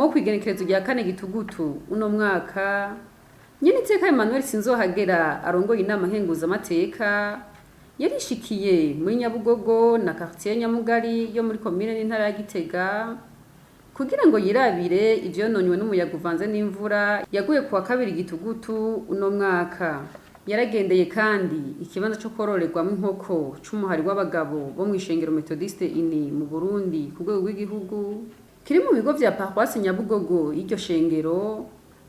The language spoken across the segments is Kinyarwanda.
wo kwigenekerezo rya 4 Gitugutu uno mwaka nyene iteka Emmanuel Sinzohagera arongoye inama nkenguzamateka yarishikiye muri Nyabugogo na quartier Nyamugari yo muri commune n'intara ya Gitega kugira ngo yirabire ivyononywe n'umuyaga uvanze n'imvura yaguye kuwa 2 Gitugutu uno mwaka. Yaragendeye kandi ikibanza cyo kororerwamo inkoko c'umuhari w'abagabo bo mw'ishengero Methodiste ini mu Burundi ku rwego rw'igihugu kiri mu bigo vya Paroisse Nyabugogo y'iryo shengero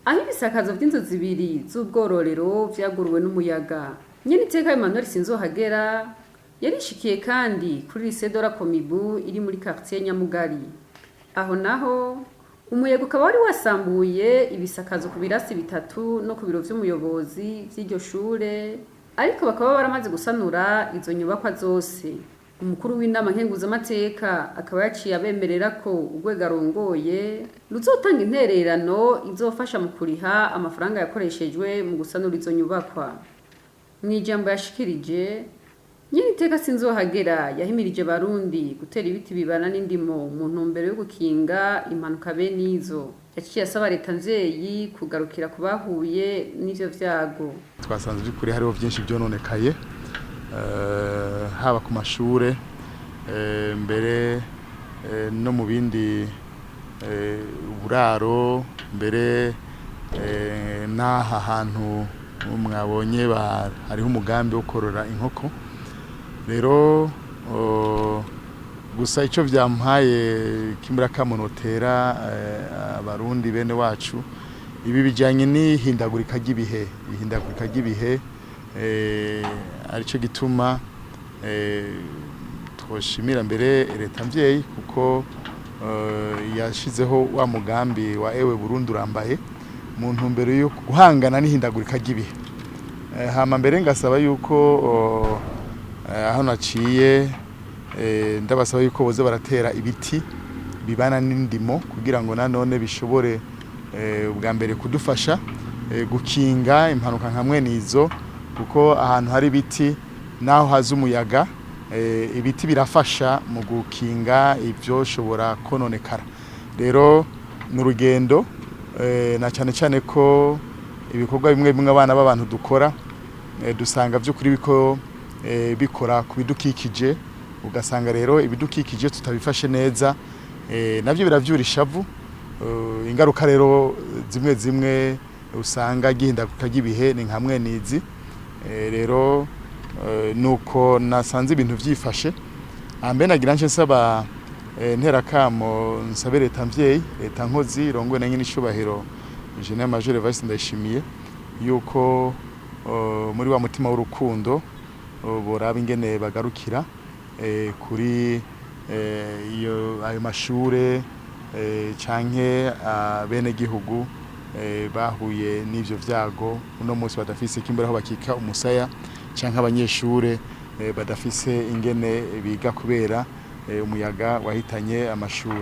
aho ibisakazo vy'inzu zibiri z'ubwororero vyaguruwe n'umuyaga. Nyene iteka Emmanuel Sinzohagera yarishikiye kandi kuri lycée de la Comibu iri muri quartier Nyamugari. Aho naho umuyaga ukaba wari wasambuye ibisakazo ku birasi bitatu no ku biro vy'umuyobozi vy'iryo shure, ariko bakaba baramaze gusanura izo nyubakwa zose. Umukuru w'inama nkenguzamateka akaba yaciye abemerera ko urwego arongoye ruzotanga intererano izofasha mu kuriha amafaranga yakoreshejwe mu gusanura izo nyubakwa. Mw'ijambo yashikirije, nyene iteka Sinzohagera yahimirije Barundi gutera ibiti bibana n'indimo mu ntumbero yo gukinga impanuka bene izo. Yaciye asaba leta nvyeyi kugarukira kubahuye n'ivyo vyago. Twasanze kuri hariho byinshi byononekaye haba ku mashure mbere no mu bindi uburaro mbere n'aha hantu mwabonye hariho umugambi wo korora inkoko. Rero gusa icyo vyampaye kimbura kamonotera abarundi bene wacu ibi bijanye n'ihindagurika ry'ibihe arico gituma twoshimira mbere leta mvyeyi kuko yashizeho wa mugambi wa ewe Burundi urambaye mu ntumbero yo guhangana n'ihindagurika ry'ibihe. Hama mbere ngasaba yuko aho naciye ndabasaba yuko boze baratera ibiti bibana n'indimo kugira ngo nanone bishobore ubwa mbere kudufasha gukinga impanuka nkamwe nizo, kuko ahantu hari ibiti naho haza umuyaga ibiti birafasha mu gukinga ivyo shobora kononekara. Rero n'urugendo na cyane ko ibikorwa bimwe abana b'abantu dukora dusanga by'ukuri biko bikora ku bidukikije, ugasanga rero ibidukikije tutabifashe neza navyo biravyura ishavu. Ingaruka rero zimwe usanga gihindaguka ry'ibihe ni nkamwe nizi. Rero nuko nasanze ibintu vyifashe ambe nagira nje nsaba nterakamo nsabe leta mvyeyi leta nkozi rongwe na nyine icubahiro General Major Evariste Ndayishimiye yuko muri wa mutima w'urukundo boraba ingene bagarukira kuri ayo mashure canke bene gihugu bahuye n'ivyo vyago uno munsi badafise kimbura aho bakika umusaya canke abanyeshure badafise ingene biga kubera umuyaga wahitanye amashure.